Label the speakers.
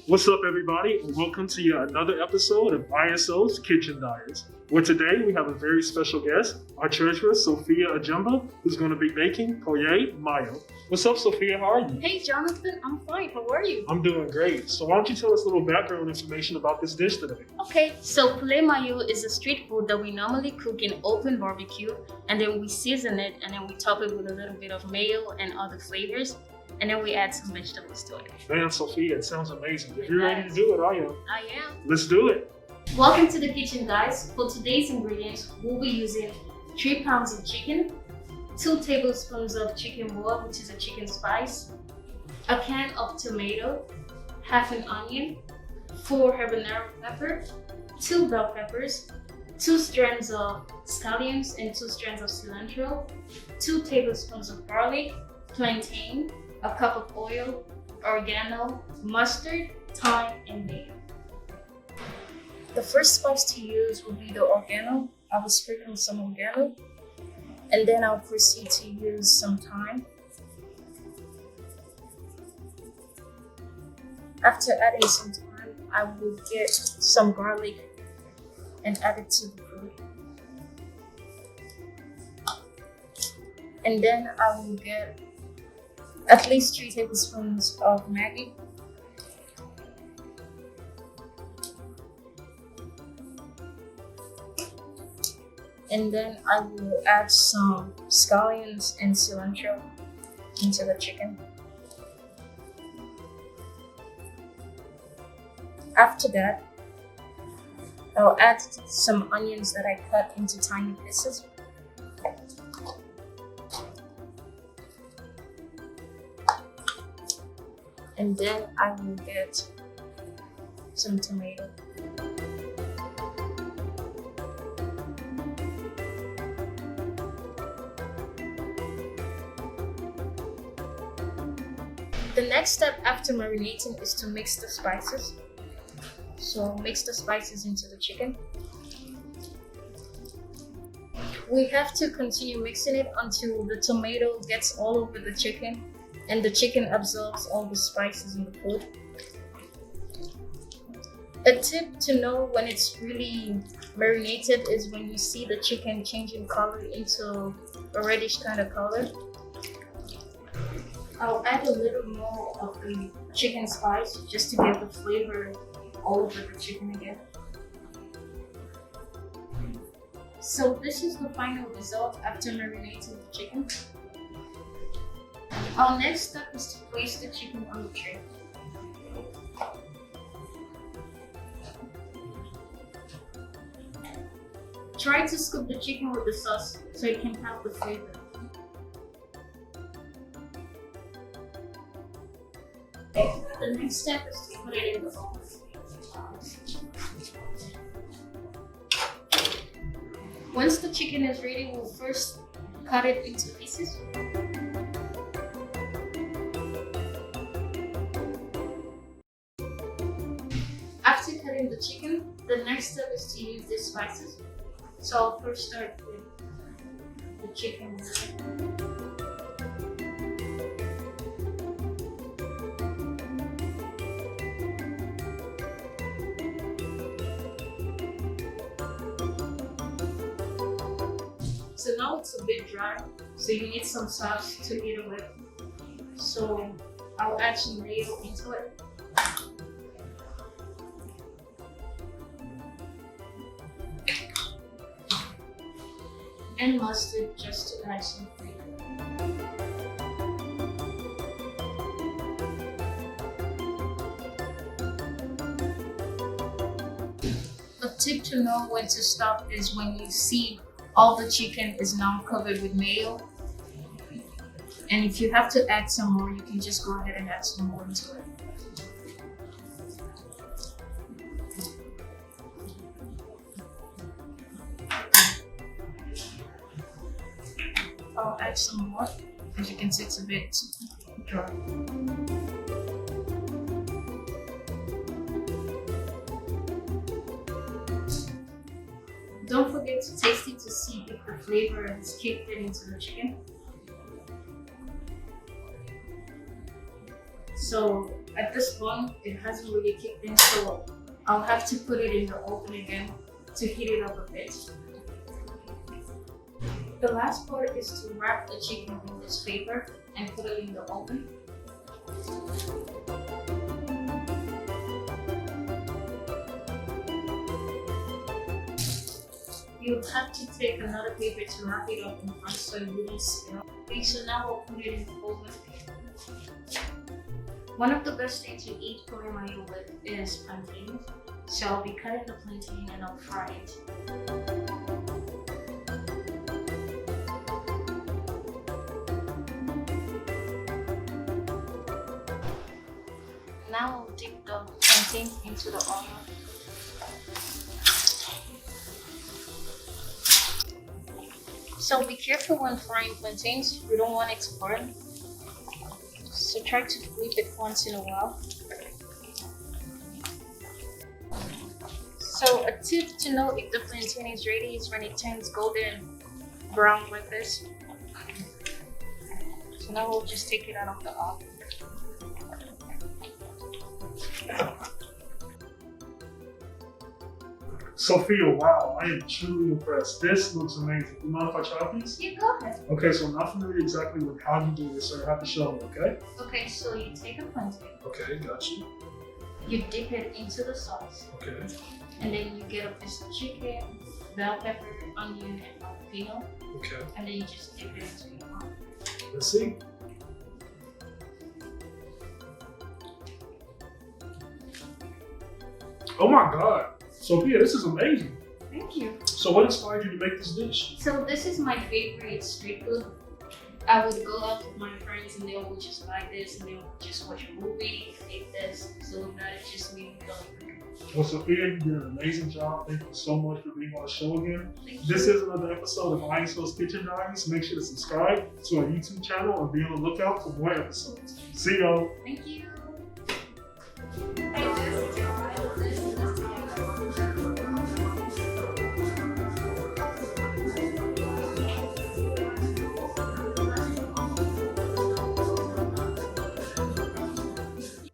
Speaker 1: What's up, everybody, and welcome to yet another episode of ISO's Kitchen Diaries, where today we have a very special guest, our treasurer, Sophia Ajemba, who's going to be making Poulet Mayo. What's up, Sophia? How are you?
Speaker 2: Hey, Jonathan. I'm fine. How are you?
Speaker 1: I'm doing great. So why don't you tell us a little background information about this dish today?
Speaker 2: Okay, so Poulet Mayo is a street food that we normally cook in open barbecue, and then we season it, and then we top it with a little bit of mayo and other flavors. And then we add some vegetables to it.
Speaker 1: Man, Sophia, it sounds amazing. If you're ready to do it, I am.
Speaker 2: I am.
Speaker 1: Let's do it.
Speaker 2: Welcome to the kitchen, guys. For today's ingredients, we'll be using 3 pounds of chicken, 2 tablespoons of chicken broth, which is a chicken spice, a can of tomato, half an onion, 4 habanero pepper, 2 bell peppers, 2 strands of scallions and 2 strands of cilantro, 2 tablespoons of garlic, plantain, a cup of oil, oregano, mustard, thyme, and mayo. The first spice to use will be the oregano. I will sprinkle some oregano, and then I'll proceed to use some thyme. After adding some thyme, I will get some garlic and add it to the food. And then I will get at least 3 tablespoons of Maggi. And then I will add some scallions and cilantro into the chicken. After that, I'll add some onions that I cut into tiny pieces. And then I will get some tomato. The next step after marinating is to mix the spices. So mix the spices into the chicken. We have to continue mixing it until the tomato gets all over the chicken and the chicken absorbs all the spices in the food. A tip to know when it's really marinated is when you see the chicken changing color into a reddish kind of color. I'll add a little more of the chicken spice just to get the flavor all over the chicken again. So this is the final result after marinating the chicken. Our next step is to place the chicken on the tray. Try to scoop the chicken with the sauce so it can have the flavor. Okay, the next step is to put it in the oven. Once the chicken is ready, we'll first cut it into pieces. After cutting the chicken, the next step is to use these spices. So I'll first start with the chicken. So now it's a bit dry, so you need some sauce to eat it with. So I'll add some mayo into it. And mustard just to add some flavor. A tip to know when to stop is when you see all the chicken is now covered with mayo. And if you have to add some more, you can just go ahead and add some more into it. I'll add some more. As you can see, it's a bit dry. Don't forget to taste it to see if the flavor has kicked in into the chicken. So at this point, it hasn't really kicked in, so I'll have to put it in the oven again to heat it up a bit. The last part is to wrap the chicken in this paper and put it in the oven. You'll have to take another paper to wrap it up in front so it wouldn't spill. Okay, so now we'll put it in the oven. One of the best things to eat Poulet Mayo with is plantain. So I'll be cutting the plantain and I'll fry it. Now I'll dip the plantain into the oil. So be careful when frying plantains, you don't want it to burn. So try to flip it once in a while. So a tip to know if the plantain is ready is when it turns golden brown like this. So now we'll just take it out of the oven.
Speaker 1: Sophia, wow, I am truly impressed. This looks amazing. You mind if I try a piece?
Speaker 2: Yeah, go ahead.
Speaker 1: Okay, so I'm not familiar exactly with how you do this, so you have to show me, okay?
Speaker 2: Okay, so you take a plantain,
Speaker 1: Okay, got you.
Speaker 2: you dip it into the sauce,
Speaker 1: Okay.
Speaker 2: and then you get a piece of chicken, bell pepper, onion, and jalapeno,
Speaker 1: Okay.
Speaker 2: and then you just dip it into your mouth.
Speaker 1: Let's see. Oh my God. Sophia, this is amazing.
Speaker 2: Thank you.
Speaker 1: So what inspired you to make this dish?
Speaker 2: So this is my favorite street food. I would go out with my friends and they would just buy this and they would just watch a movie and eat this. So that it just made me feel like
Speaker 1: Well, Sophia, you did an amazing job. Thank you so much for being on the show again.
Speaker 2: thank
Speaker 1: This
Speaker 2: you.
Speaker 1: is another episode of Iron Soul's Kitchen Diaries. Make sure to subscribe to our YouTube channel and be on the lookout for more episodes. See y'all.
Speaker 2: Thank you.